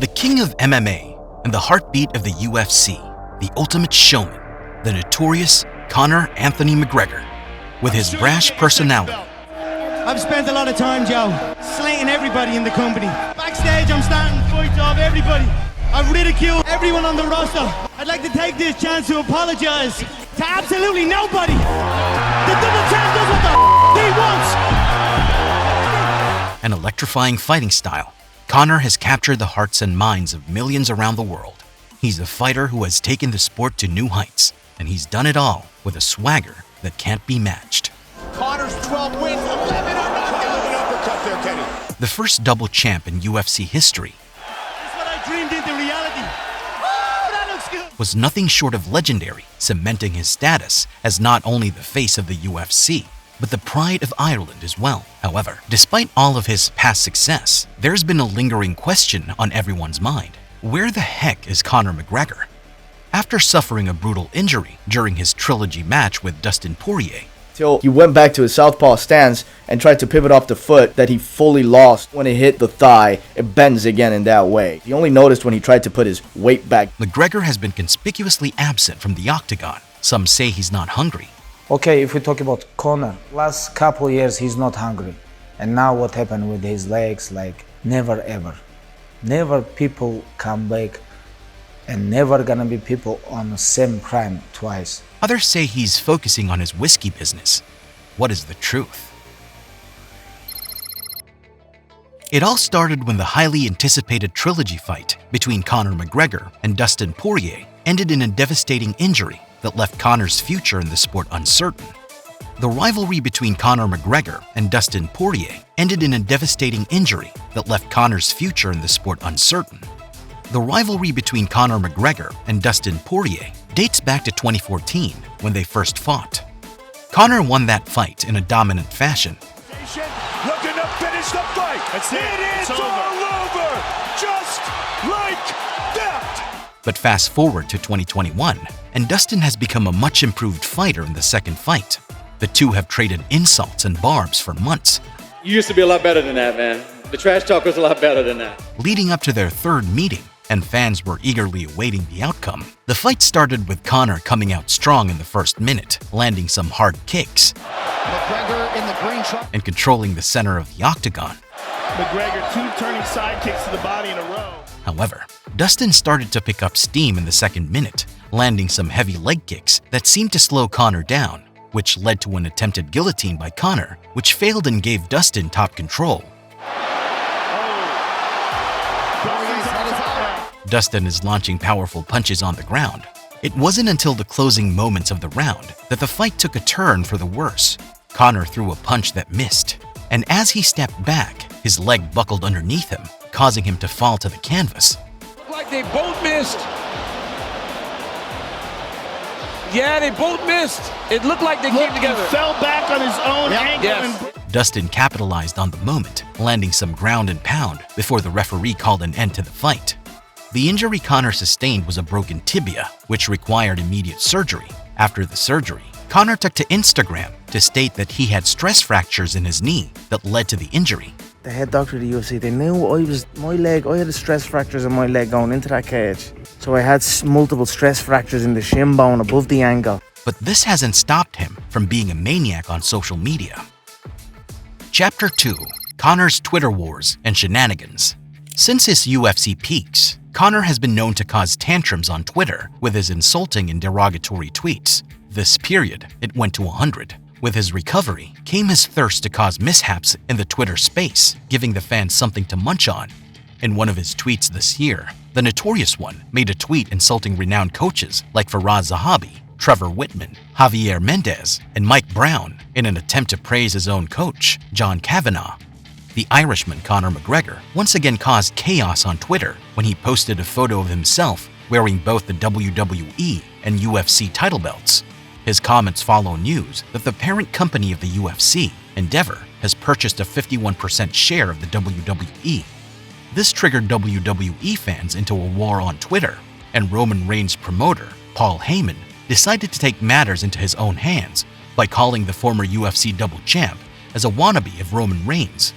The king of MMA and the heartbeat of the UFC, the ultimate showman, the notorious Conor Anthony McGregor, with his brash personality. I've spent a lot of time, Joe, slating everybody in the company. Backstage, I'm starting fights off everybody. I've ridiculed everyone on the roster. I'd like to take this chance to apologize to absolutely nobody. The double champ does what the he wants. An electrifying fighting style, Conor has captured the hearts and minds of millions around the world. He's a fighter who has taken the sport to new heights, and he's done it all with a swagger that can't be matched. Conor's 12 wins, 11 uppercut there, Kenny. The first double champ in UFC history That's what I dreamed into reality. Oh, that looks good. was nothing short of legendary, cementing his status as not only the face of the UFC, but the pride of Ireland as well. However, despite all of his past success, there's been a lingering question on everyone's mind. Where the heck is Conor McGregor? After suffering a brutal injury during his Trilogy match with Dustin Poirier, till he went back to his southpaw stance and tried to pivot off the foot that he fully lost. When it hit the thigh, it bends again in that way. He only noticed when he tried to put his weight back. McGregor has been conspicuously absent from the octagon. Some say he's not hungry. Okay, if we talk about Conor, last couple years he's not hungry. And now what happened with his legs, like never ever. Never people come back and never gonna be people on the same crime twice. Others say he's focusing on his whiskey business. What is the truth? It all started when the highly anticipated Trilogy fight between Conor McGregor and Dustin Poirier ended in a devastating injury that left Conor's future in the sport uncertain. The rivalry between Conor McGregor and Dustin Poirier ended in a devastating injury that left Conor's future in the sport uncertain. The rivalry between Conor McGregor and Dustin Poirier dates back to 2014 when they first fought. Conor won that fight in a dominant fashion. Looking to finish the fight. That's it. It is It's all over. Just like that. But fast forward to 2021, and Dustin has become a much improved fighter in the second fight. The two have traded insults and barbs for months, You used to be a lot better than that, man. The trash talk was a lot better than that. leading up to their third meeting, and fans were eagerly awaiting the outcome. The fight started with Conor coming out strong in the first minute, landing some hard kicks McGregor in the green truck. and controlling the center of the octagon. McGregor, 2 turning side kicks to the body in a row. However, Dustin started to pick up steam in the second minute, landing some heavy leg kicks that seemed to slow Conor down, which led to an attempted guillotine by Conor, which failed and gave Dustin top control. Dustin is launching powerful punches on the ground. It wasn't until the closing moments of the round that the fight took a turn for the worse. Conor threw a punch that missed, and as he stepped back, his leg buckled underneath him, causing him to fall to the canvas. Looked like they both missed. Yeah, they both missed. It looked like they came together. He fell back on his own ankle. Yes. And Dustin capitalized on the moment, landing some ground and pound before the referee called an end to the fight. The injury Conor sustained was a broken tibia, which required immediate surgery. After the surgery, Conor took to Instagram to state that he had stress fractures in his knee that led to the injury. The head doctor of the UFC, they knew I had the stress fractures in my leg going into that cage. So I had multiple stress fractures in the shin bone above the ankle. But this hasn't stopped him from being a maniac on social media. Chapter 2: Conor's Twitter Wars and Shenanigans. Since his UFC peaks, Conor has been known to cause tantrums on Twitter with his insulting and derogatory tweets. This period, it went to 100. With his recovery came his thirst to cause mishaps in the Twitter space, giving the fans something to munch on. In one of his tweets this year, the Notorious one made a tweet insulting renowned coaches like Faraz Zahabi, Trevor Whitman, Javier Mendez, and Mike Brown in an attempt to praise his own coach, John Kavanagh. The Irishman Conor McGregor once again caused chaos on Twitter when he posted a photo of himself wearing both the WWE and UFC title belts. His comments follow news that the parent company of the UFC, Endeavor, has purchased a 51% share of the WWE. This triggered WWE fans into a war on Twitter, and Roman Reigns' promoter, Paul Heyman, decided to take matters into his own hands by calling the former UFC double champ as a wannabe of Roman Reigns.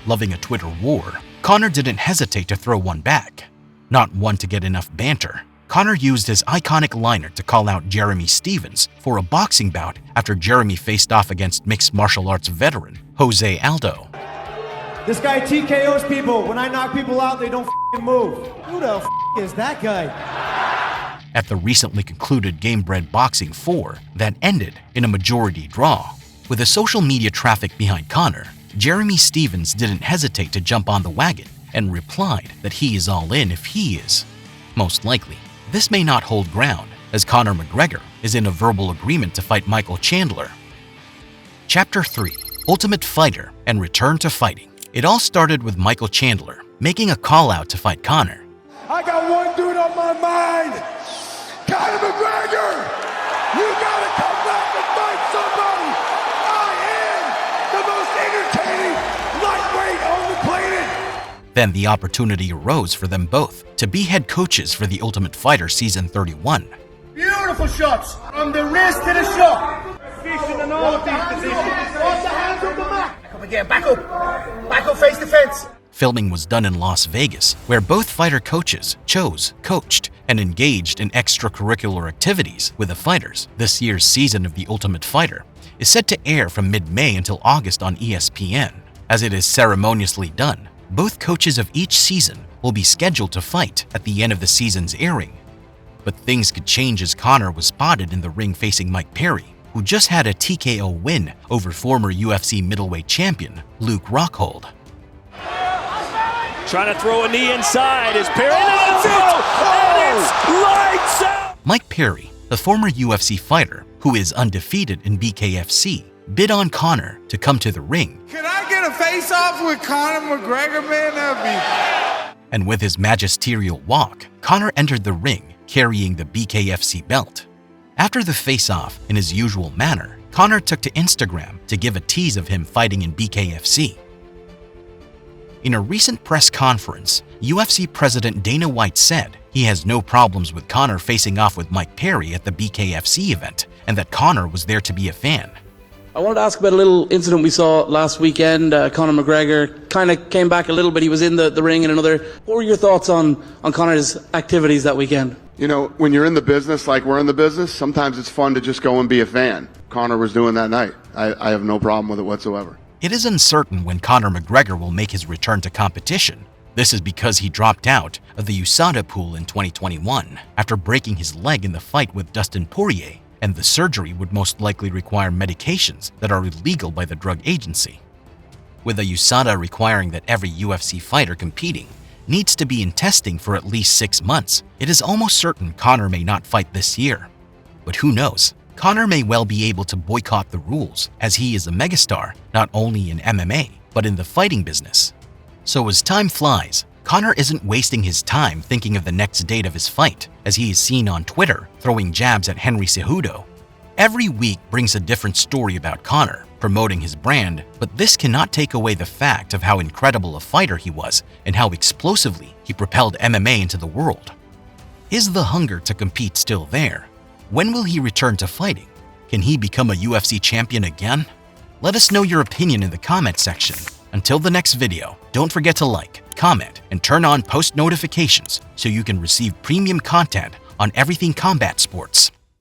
Loving a Twitter war, Conor didn't hesitate to throw one back. Not one to get enough banter, Conor used his iconic liner to call out Jeremy Stephens for a boxing bout after Jeremy faced off against mixed martial arts veteran Jose Aldo. This guy TKOs people. When I knock people out, they don't f***ing move. Who the f*** is that guy? At the recently concluded Gamebred Boxing 4 that ended in a majority draw. With the social media traffic behind Conor, Jeremy Stephens didn't hesitate to jump on the wagon and replied that he is all in if he is. Most likely, this may not hold ground, as Conor McGregor is in a verbal agreement to fight Michael Chandler. Chapter 3: Ultimate Fighter and Return to Fighting. It all started with Michael Chandler making a call out to fight Conor. I got one dude on my mind. Conor McGregor, you gotta come back and fight somebody. I am the most entertaining lightweight on the planet. Then the opportunity arose for them both to be head coaches for The Ultimate Fighter Season 31. Beautiful shots from the wrist to the shot. Fishing in all of these positions. Off the hands of the mat. Back up again, back up. Back up, face to fence. Filming was done in Las Vegas, where both fighter coaches chose, coached, and engaged in extracurricular activities with the fighters. This year's season of The Ultimate Fighter is set to air from mid-May until August on ESPN. As it is ceremoniously done, both coaches of each season will be scheduled to fight at the end of the season's airing. But things could change as Conor was spotted in the ring facing Mike Perry, who just had a TKO win over former UFC middleweight champion Luke Rockhold. Trying to throw a knee inside is Perry. And it's lights out! Mike Perry, the former UFC fighter who is undefeated in BKFC, bid on Conor to come to the ring. Can I get a face-off with Conor McGregor, man? That'd be... And with his magisterial walk, Conor entered the ring carrying the BKFC belt. After the face-off, in his usual manner, Conor took to Instagram to give a tease of him fighting in BKFC. In a recent press conference, UFC President Dana White said he has no problems with Conor facing off with Mike Perry at the BKFC event, and that Conor was there to be a fan. I wanted to ask about a little incident we saw last weekend. Conor McGregor kind of came back a little bit. He was in the ring in another. What were your thoughts on Conor's activities that weekend? You know, when you're in the business like we're in the business, sometimes it's fun to just go and be a fan. Conor was doing that night. I have no problem with it whatsoever. It is uncertain when Conor McGregor will make his return to competition. This is because he dropped out of the USADA pool in 2021 after breaking his leg in the fight with Dustin Poirier, and the surgery would most likely require medications that are illegal by the drug agency. With the USADA requiring that every UFC fighter competing needs to be in testing for at least 6 months, it is almost certain Conor may not fight this year. But who knows? Conor may well be able to boycott the rules, as he is a megastar not only in MMA, but in the fighting business. So as time flies, Conor isn't wasting his time thinking of the next date of his fight, as he is seen on Twitter throwing jabs at Henry Cejudo. Every week brings a different story about Conor, promoting his brand, but this cannot take away the fact of how incredible a fighter he was and how explosively he propelled MMA into the world. Is the hunger to compete still there? When will he return to fighting? Can he become a UFC champion again? Let us know your opinion in the comment section. Until the next video, don't forget to like, comment, and turn on post notifications so you can receive premium content on everything combat sports.